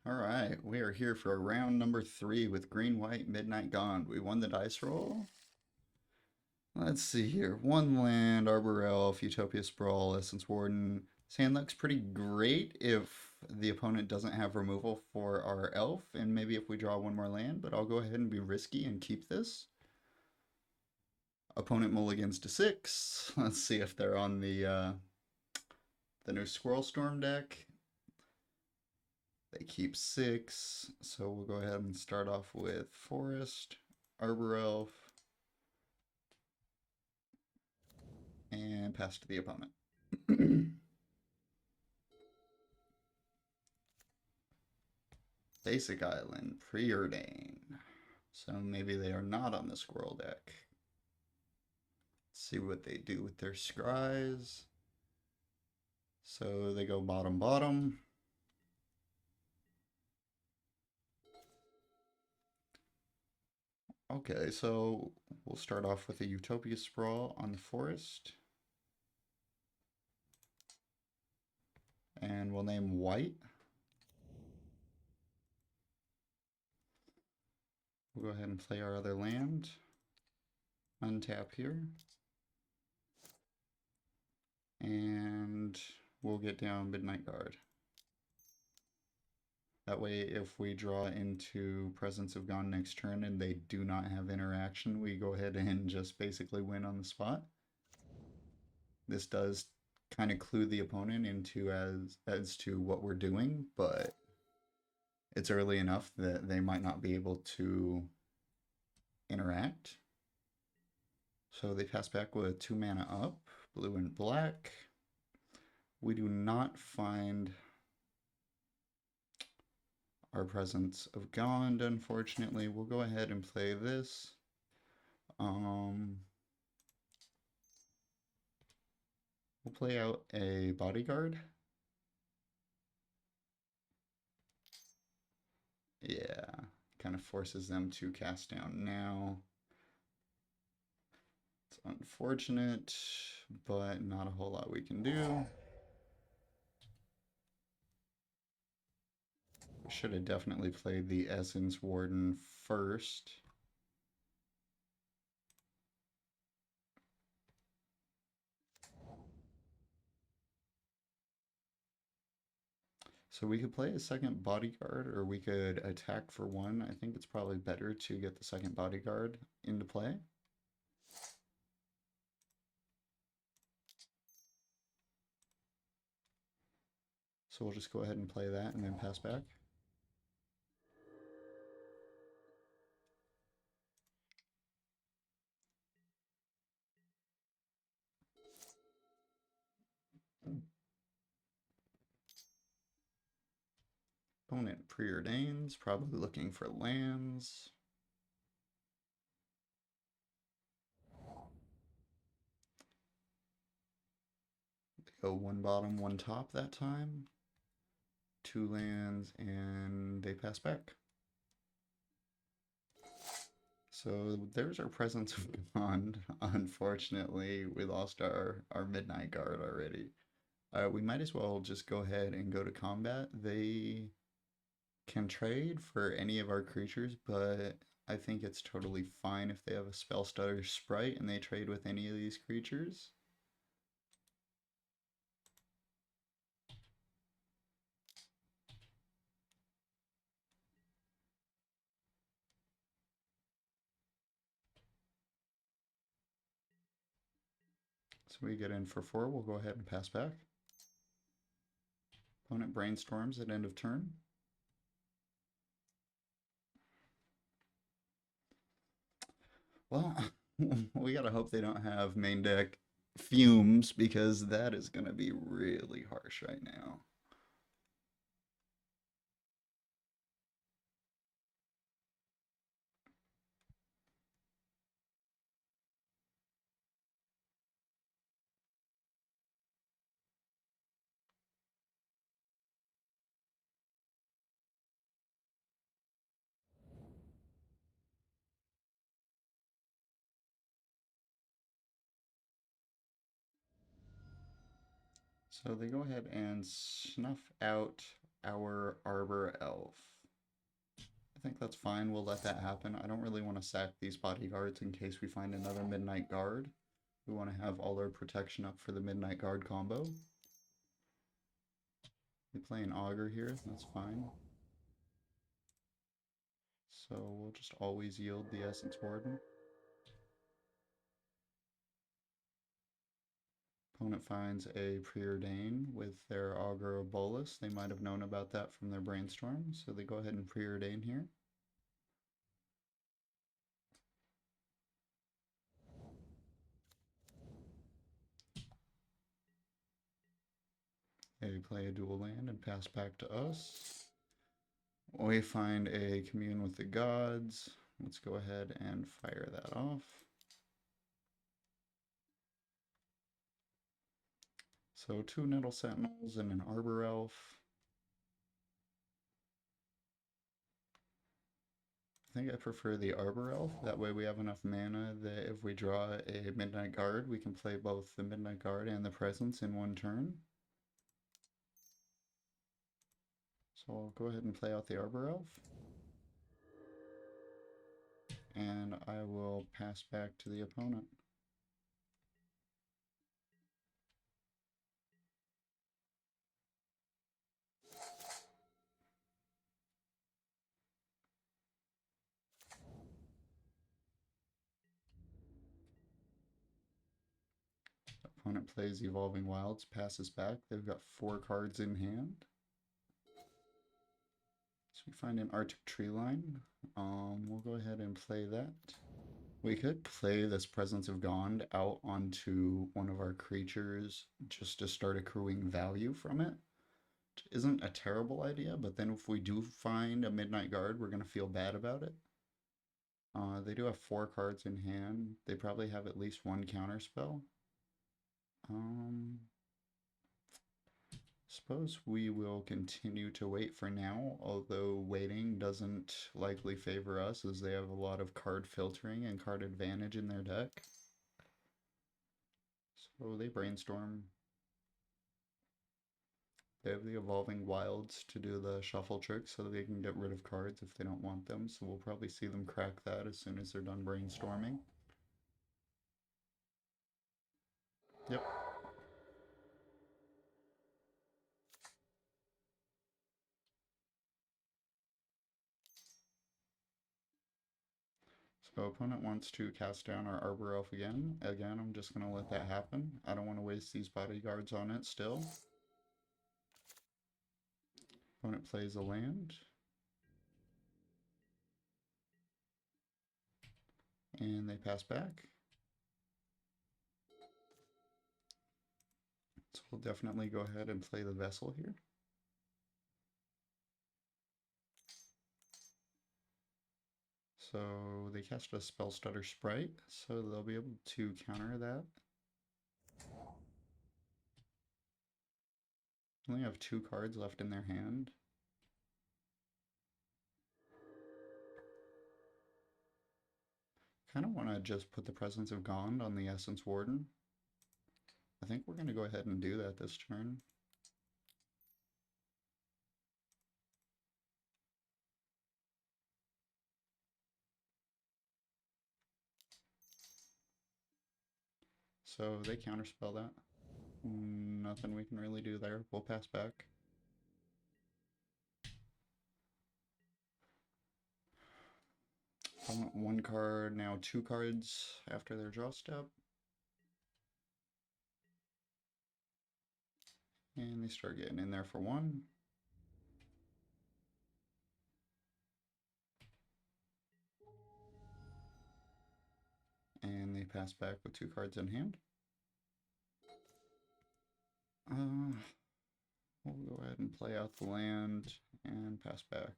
All right, we are here for round number 3 with Green White Midnight Gone. We won the dice roll. Let's see here. One land, Arbor Elf, Utopia Sprawl, Essence Warden. This hand looks pretty great if the opponent doesn't have removal for our elf, and maybe if we draw one more land, but I'll go ahead and be risky and keep this. Opponent mulligans to 6. Let's see if they're on the new Squirrel Storm deck. They keep 6, so we'll go ahead and start off with Forest, Arbor Elf, and pass to the opponent. Basic Island, Preordain. So maybe they are not on the Squirrel deck. Let's see what they do with their scries. So they go bottom, bottom. Okay, so we'll start off with a Utopia Sprawl on the Forest. And we'll name White. We'll go ahead and play our other land. Untap here. And we'll get down Midnight Guard. That way, if we draw into Presence of Gone next turn and they do not have interaction, we go ahead and just basically win on the spot. This does kind of clue the opponent into as to what we're doing, but it's early enough that they might not be able to interact. So they pass back with 2 mana up, blue and black. We do not find our Presence of Gone, unfortunately. We'll go ahead and play this. We'll play out a Bodyguard. Yeah, kind of forces them to cast down now. It's unfortunate, but not a whole lot we can do. We should have definitely played the Essence Warden first. So we could play a second Bodyguard, or we could attack for 1. I think it's probably better to get the second Bodyguard into play. So we'll just go ahead and play that and then pass back. Opponent preordains, probably looking for lands. They go 1 bottom, 1 top that time. 2 lands, and they pass back. So there's our Presence of Bond. Unfortunately, we lost our Midnight Guard already. We might as well just go ahead and go to combat. They can trade for any of our creatures, but I think it's totally fine if they have a Spell Stutter Sprite and they trade with any of these creatures. So we get in for 4, we'll go ahead and pass back. Opponent brainstorms at end of turn. Well, we gotta hope they don't have main deck fumes because that is gonna be really harsh right now. So they go ahead and snuff out our Arbor Elf. I think that's fine. We'll let that happen. I don't really want to sack these bodyguards in case we find another Midnight Guard. We want to have all our protection up for the Midnight Guard combo. We play an Augur here. That's fine. So we'll just always yield the Essence Warden. Opponent finds a Preordain with their Augur of Bolus. They might have known about that from their Brainstorm, so they go ahead and Preordain here. They play a dual land and pass back to us. We find a Commune with the Gods. Let's go ahead and fire that off. So 2 Nettle Sentinels and an Arbor Elf. I think I prefer the Arbor Elf. That way we have enough mana that if we draw a Midnight Guard, we can play both the Midnight Guard and the Presence in one turn. So I'll go ahead and play out the Arbor Elf. And I will pass back to the opponent. Opponent plays Evolving Wilds, passes back. They've got 4 cards in hand. So we find an Arctic Tree Line. We'll go ahead and play that. We could play this Presence of Gond out onto one of our creatures just to start accruing value from it. Which isn't a terrible idea, but then if we do find a Midnight Guard, we're going to feel bad about it. They do have 4 cards in hand. They probably have at least 1 counter spell. Suppose we will continue to wait for now, although waiting doesn't likely favor us as they have a lot of card filtering and card advantage in their deck. So they brainstorm. They have the Evolving Wilds to do the shuffle trick so they can get rid of cards if they don't want them, so we'll probably see them crack that as soon as they're done brainstorming. Yep. So opponent wants to cast down our Arbor Elf again. Again, I'm just going to let that happen. I don't want to waste these bodyguards on it still. Opponent plays a land. And they pass back. So we'll definitely go ahead and play the Vessel here. So they cast a Spell Stutter Sprite, so they'll be able to counter that. They only have 2 cards left in their hand. Kind of want to just put the Presence of Gond on the Essence Warden. I think we're going to go ahead and do that this turn. So they counterspell that. Nothing we can really do there. We'll pass back. One card, now 2 cards after their draw step. And they start getting in there for 1. And they pass back with 2 cards in hand. We'll go ahead and play out the land and pass back.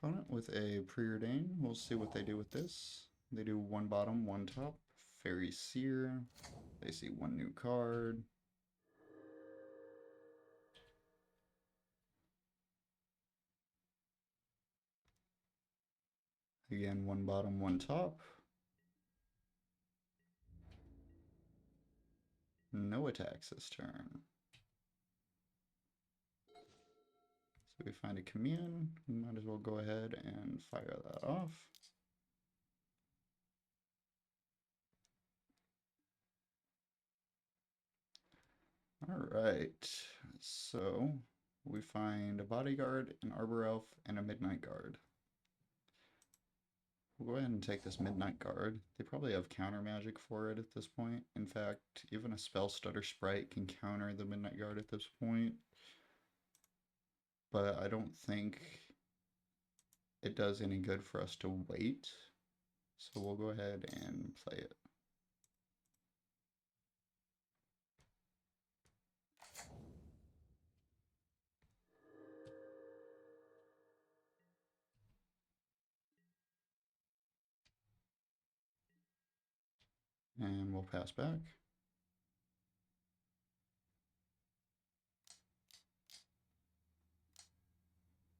Opponent with a Preordain. We'll see what they do with this. They do 1 bottom, 1 top. Fairy Seer. They see 1 new card. Again, one bottom, one top. No attacks this turn. So we find a commune. We might as well go ahead and fire that off. All right, so we find a bodyguard, an arbor elf, and a midnight guard. We'll go ahead and take this midnight guard. They probably have counter magic for it at this point. In fact, even a spell stutter sprite can counter the midnight guard at this point. But I don't think it does any good for us to wait. So we'll go ahead and play it. And we'll pass back.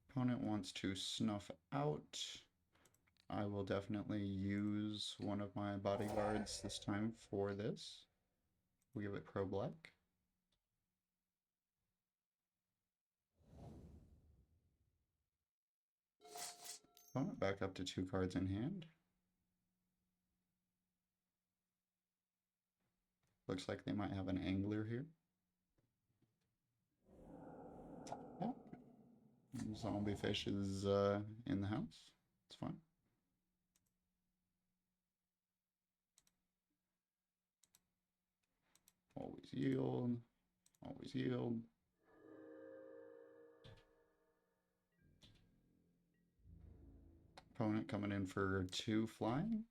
Opponent wants to snuff out. I will definitely use one of my bodyguards this time for this. We'll give it pro black. Opponent back up to 2 cards in hand. Looks like they might have an angler here. Yeah. Zombie fish is in the house. It's fine. Always yield. Always yield. Opponent coming in for 2 flying.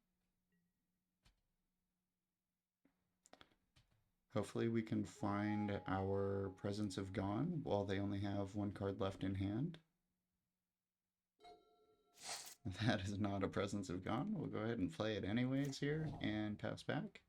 Hopefully we can find our Presence of Gone while they only have 1 card left in hand. That is not a Presence of Gone. We'll go ahead and play it anyways here and pass back.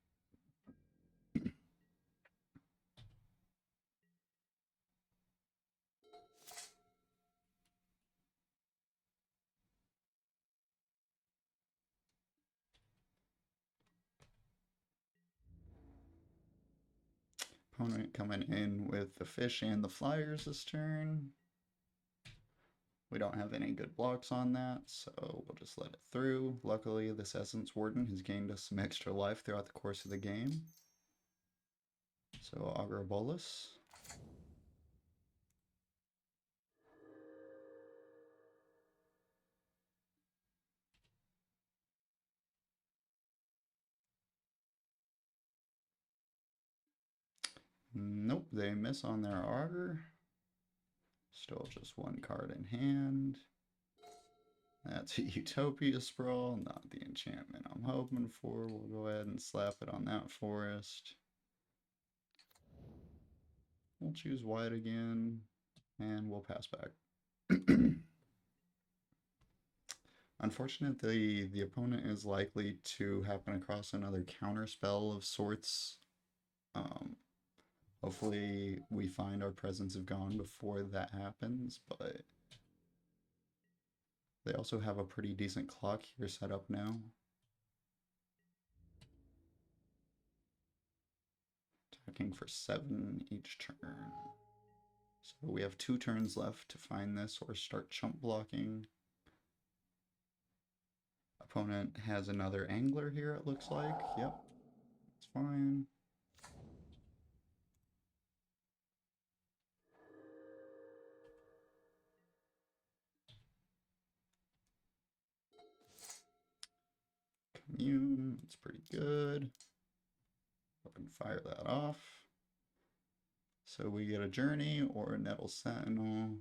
Opponent coming in with the fish and the flyers this turn. We don't have any good blocks on that, so we'll just let it through. Luckily, this Essence Warden has gained us some extra life throughout the course of the game. So Augur Bolus. Nope, they miss on their Augur. Still just 1 card in hand. That's a Utopia Sprawl, not the enchantment I'm hoping for. We'll go ahead and slap it on that forest. We'll choose white again, and we'll pass back. Unfortunately, the opponent is likely to happen across another counter spell of sorts. Hopefully we find our Presence of Gone before that happens, but they also have a pretty decent clock here set up now. Attacking for 7 each turn. So we have 2 turns left to find this or start chump blocking. Opponent has another angler here, it looks like. Yep, it's fine. Commune, it's pretty good. Go ahead and fire that off. So we get a Journey or a Nettle Sentinel.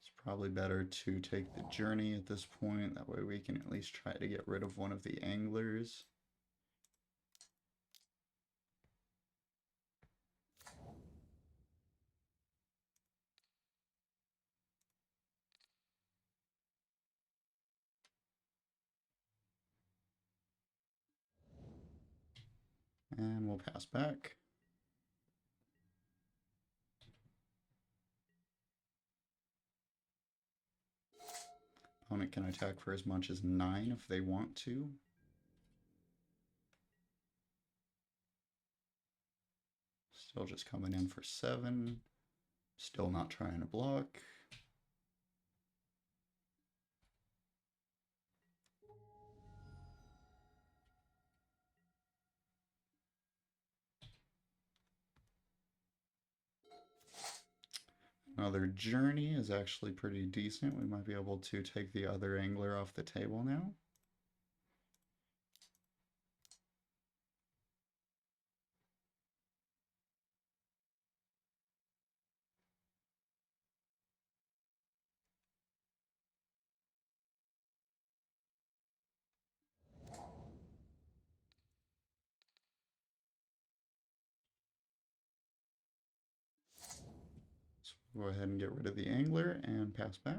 It's probably better to take the Journey at this point. That way we can at least try to get rid of one of the anglers. And we'll pass back. Opponent can attack for as much as 9 if they want to. Still just coming in for 7. Still not trying to block. Another journey is actually pretty decent. We might be able to take the other angler off the table now. So we'll go ahead and get rid of the angler and pass back.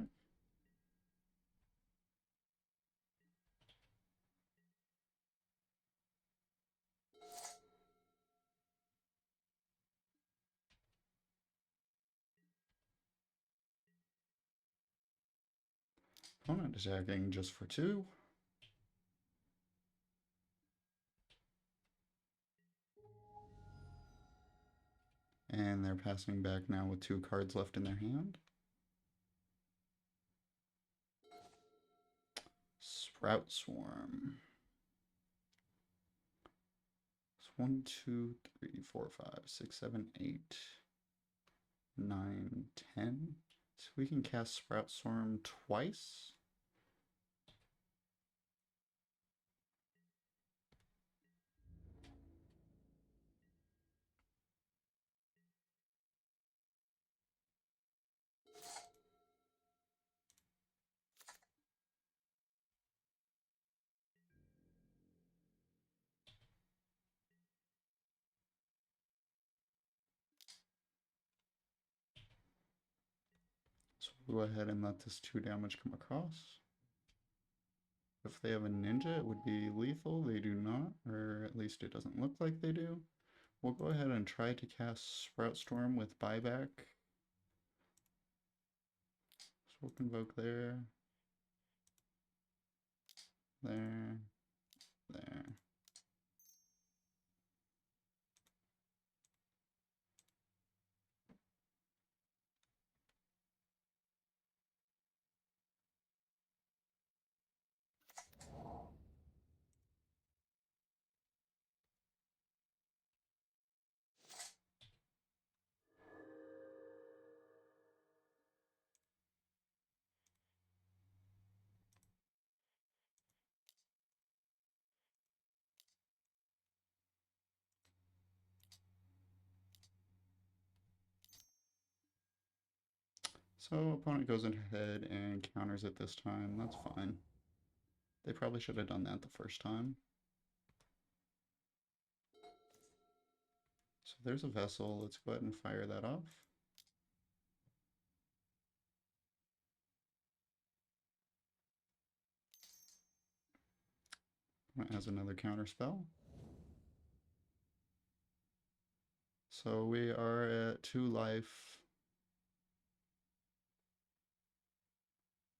Opponent attacking just for 2. And they're passing back now with 2 cards left in their hand. Sprout Swarm. It's 1, 2, 3, 4, 5, 6, 7, 8, 9, 10. So we can cast Sprout Swarm twice. So we'll go ahead and let this 2 damage come across. If they have a ninja, it would be lethal. They do not, or at least it doesn't look like they do. We'll go ahead and try to cast Sprout Storm with buyback. So we'll convoke there, there, there. So opponent goes ahead and counters it this time. That's fine. They probably should have done that the first time. So there's a vessel. Let's go ahead and fire that off. It has another counter spell. So we are at 2 life.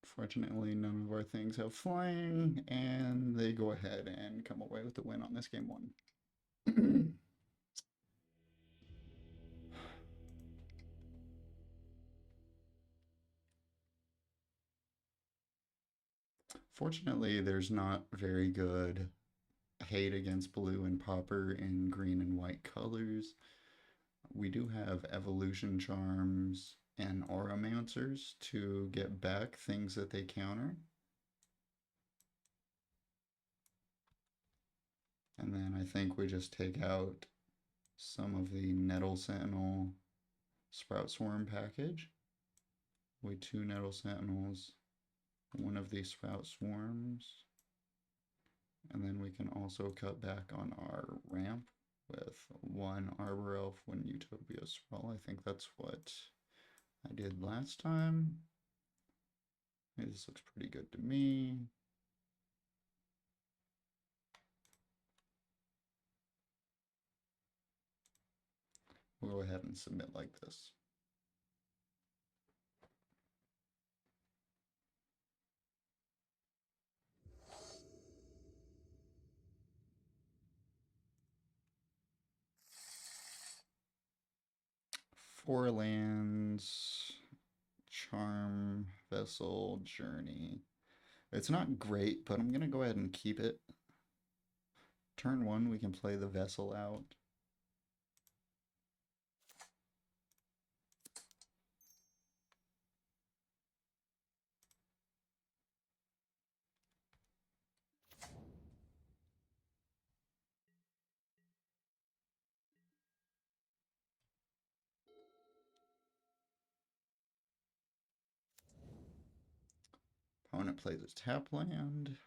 Fortunately, none of our things have flying, and they go ahead and come away with the win on this game 1. Fortunately, there's not very good hate against blue and Pauper in green and white colors. We do have evolution charms and auramancers to get back things that they counter. And then I think we just take out some of the Nettle Sentinel Sprout Swarm package. We 2 Nettle Sentinels, 1 of these Sprout Swarms, and then we can also cut back on our ramp with 1 Arbor Elf, 1 Utopia Sprawl. I think that's what I did last time. This looks pretty good to me. We'll go ahead and submit like this. 4 lands, Charm, Vessel, Journey. It's not great, but I'm going to go ahead and keep it. Turn 1, we can play the Vessel out. Opponent plays a tap land.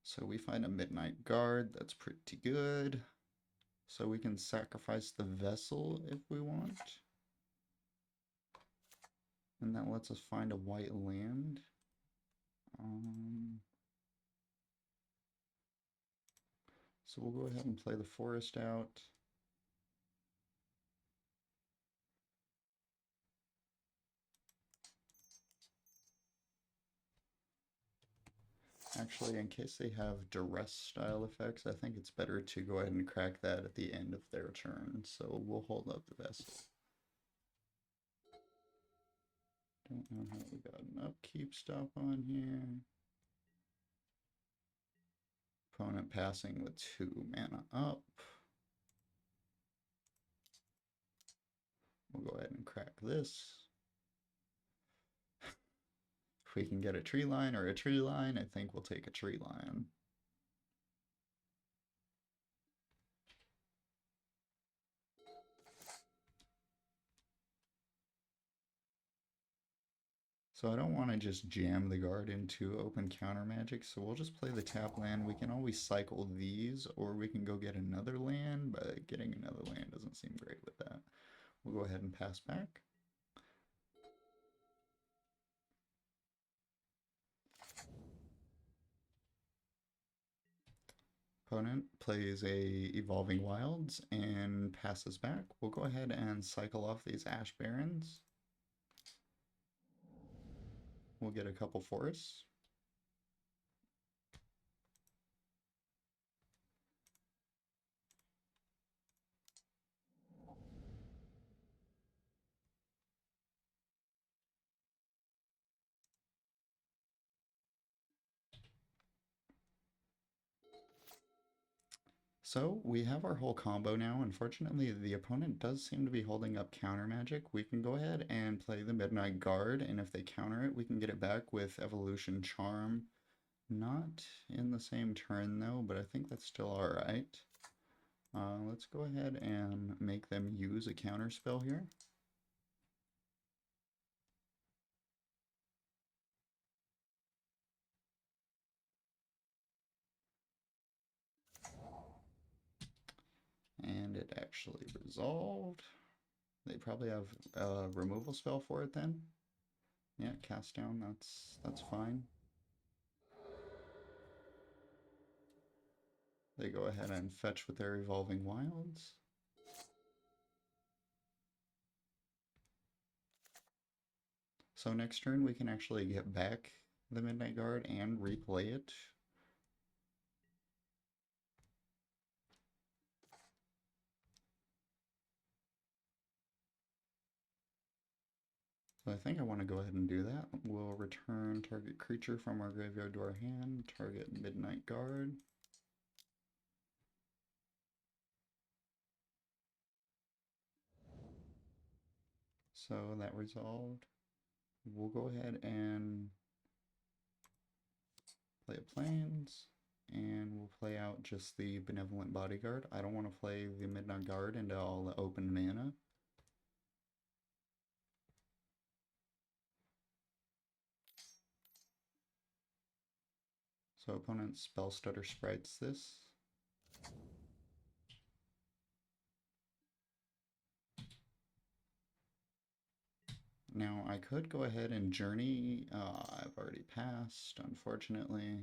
So we find a Midnight Guard, that's pretty good. So we can sacrifice the Vessel if we want. And that lets us find a white land. So we'll go ahead and play the Forest out. Actually, in case they have duress style effects, I think it's better to go ahead and crack that at the end of their turn. So we'll hold up the Vessel. Don't know how we got an upkeep stop on here. Opponent passing with 2 mana up. We'll go ahead and crack this. If we can get a tree line or a tree line, I think we'll take a tree line. So I don't want to just jam the guard into open counter magic, so we'll just play the tap land. We can always cycle these, or we can go get another land, but getting another land doesn't seem great with that. We'll go ahead and pass back. Opponent plays a Evolving Wilds and passes back. We'll go ahead and cycle off these Ash Barrens. We'll get a couple forests. So we have our whole combo now. Unfortunately, the opponent does seem to be holding up counter magic. We can go ahead and play the Midnight Guard, and if they counter it, we can get it back with Evolution Charm. Not in the same turn though, but I think that's still alright. Let's go ahead and make them use a counter spell here. And it actually resolved. They probably have a removal spell for it then. Yeah, cast down, that's fine. They go ahead and fetch with their Evolving Wilds. So next turn we can actually get back the Midnight Guard and replay it. So I think I want to go ahead and do that. We'll return target creature from our graveyard to our hand, target Midnight Guard. So that resolved. We'll go ahead and play a Plains, and we'll play out just the Benevolent Bodyguard. I don't want to play the Midnight Guard into all the open mana. So opponent Spell Stutter sprites this. Now I could go ahead and journey. I've already passed, unfortunately.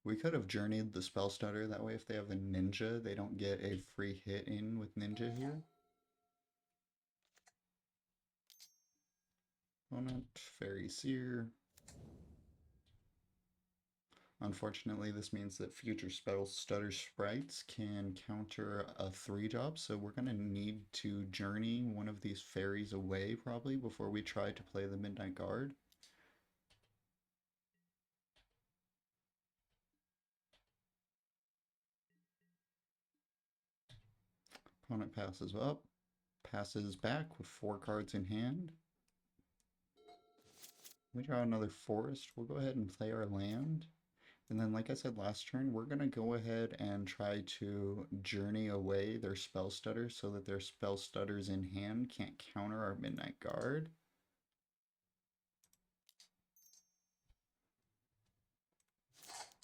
We could have journeyed the Spell Stutter, that way if they have a Ninja, they don't get a free hit in with Ninja here. Opponent, Fairy Seer. Unfortunately, this means that future spell stutter sprites can counter a 3-drop, so we're going to need to journey one of these fairies away probably before we try to play the Midnight Guard. Opponent passes up, passes back with 4 cards in hand. We draw another forest. We'll go ahead and play our land. And then, like I said last turn, we're going to go ahead and try to journey away their spell stutter so that their spell stutters in hand can't counter our Midnight Guard.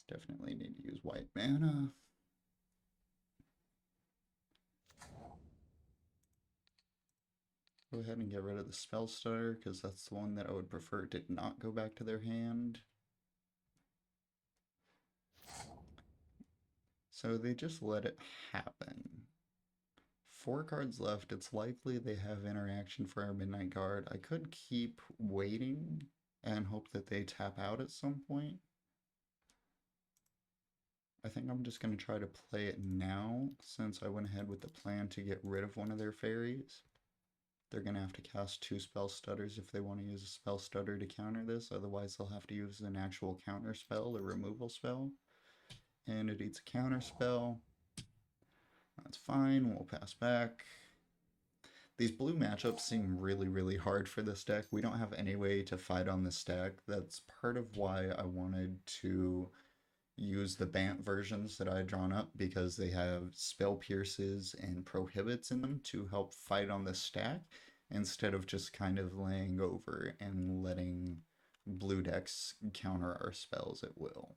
Definitely need to use white mana. Go ahead and get rid of the spell stutter because that's the one that I would prefer did not go back to their hand. So they just let it happen. 4 cards left. It's likely they have interaction for our Midnight Guard. I could keep waiting and hope that they tap out at some point. I think I'm just going to try to play it now since I went ahead with the plan to get rid of one of their fairies. They're going to have to cast 2 spell stutters if they want to use a spell stutter to counter this. Otherwise, they'll have to use an actual counter spell or removal spell. And it eats a counter spell. That's fine. We'll pass back. These blue matchups seem really hard for this deck. We don't have any way to fight on this deck. That's part of why I wanted to use the Bant versions that I had drawn up because they have spell pierces and prohibits in them to help fight on this stack instead of just kind of laying over and letting blue decks counter our spells at will.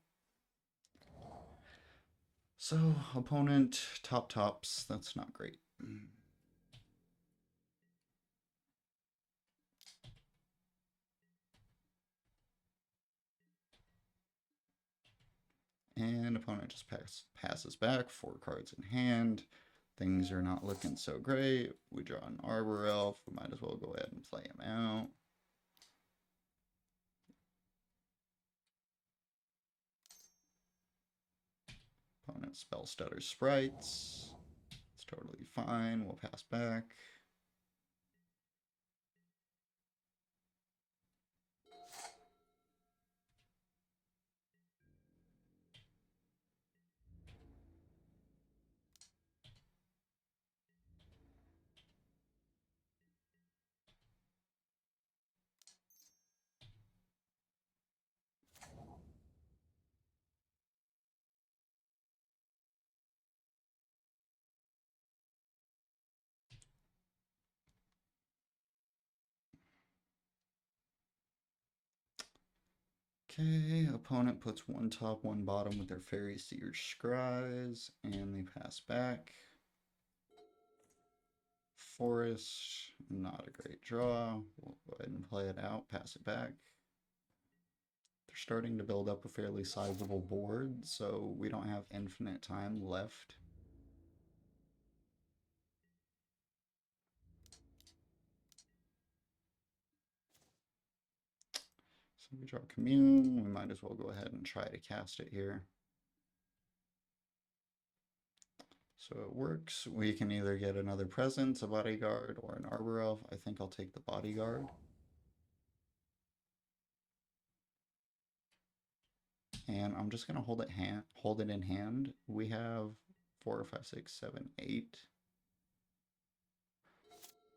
So, opponent tops. That's not great. And opponent just passes back, 4 cards in hand. Things are not looking so great. We draw an Arbor Elf. We might as well go ahead and play him out. Opponent spell stutter sprites. It's totally fine. We'll pass back. Okay, opponent puts 1 top, 1 bottom with their Fairy Seer Scries, and they pass back. Forest, not a great draw. We'll go ahead and play it out, pass it back. They're starting to build up a fairly sizable board, so we don't have infinite time left. So we draw Commune. We might as well go ahead and try to cast it here. So it works. We can either get another presence, a bodyguard, or an Arbor Elf. I think I'll take the bodyguard. And I'm just gonna hold it in hand. We have 4, 5, 6, 7, 8.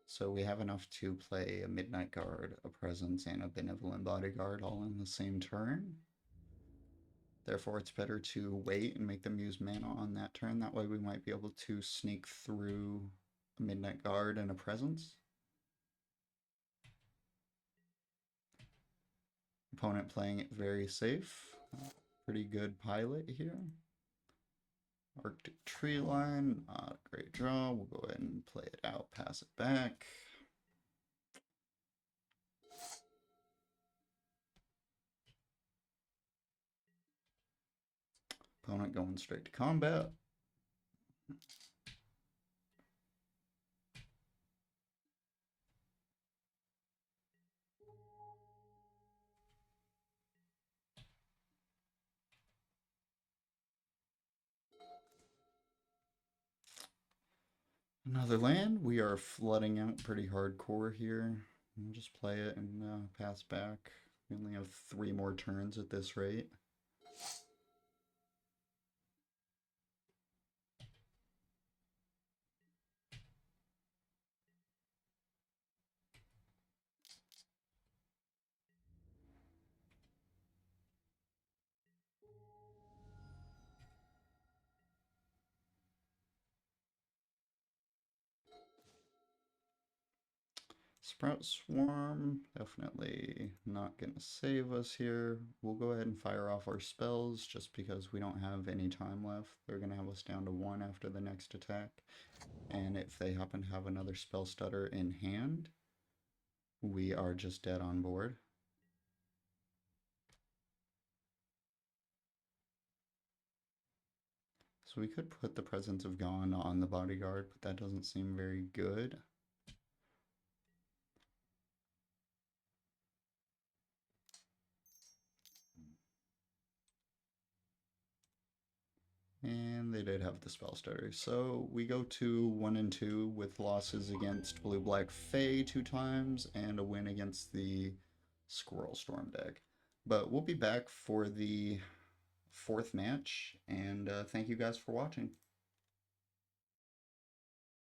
So we have enough to play a Midnight Guard, a Presence, and a Benevolent Bodyguard all in the same turn. Therefore, it's better to wait and make them use mana on that turn. That way we might be able to sneak through a Midnight Guard and a Presence. Opponent playing it very safe. Pretty good pilot here. Arctic Tree Line, not a great draw. We'll go ahead and play it out, pass it back. Opponent going straight to combat. Another land. We are flooding out pretty hardcore here. We'll just play it and pass back. We only have 3 more turns at this rate. Sprout Swarm, definitely not going to save us here. We'll go ahead and fire off our spells just because we don't have any time left. They're going to have us down to 1 after the next attack. And if they happen to have another spell stutter in hand, we are just dead on board. So we could put the Presence of Gone on the bodyguard, but that doesn't seem very good. And they did have the spell stutter. So we go to 1 and 2 with losses against Blue Black Fae 2 times and a win against the Squirrel Storm deck. But we'll be back for the 4th match, and thank you guys for watching.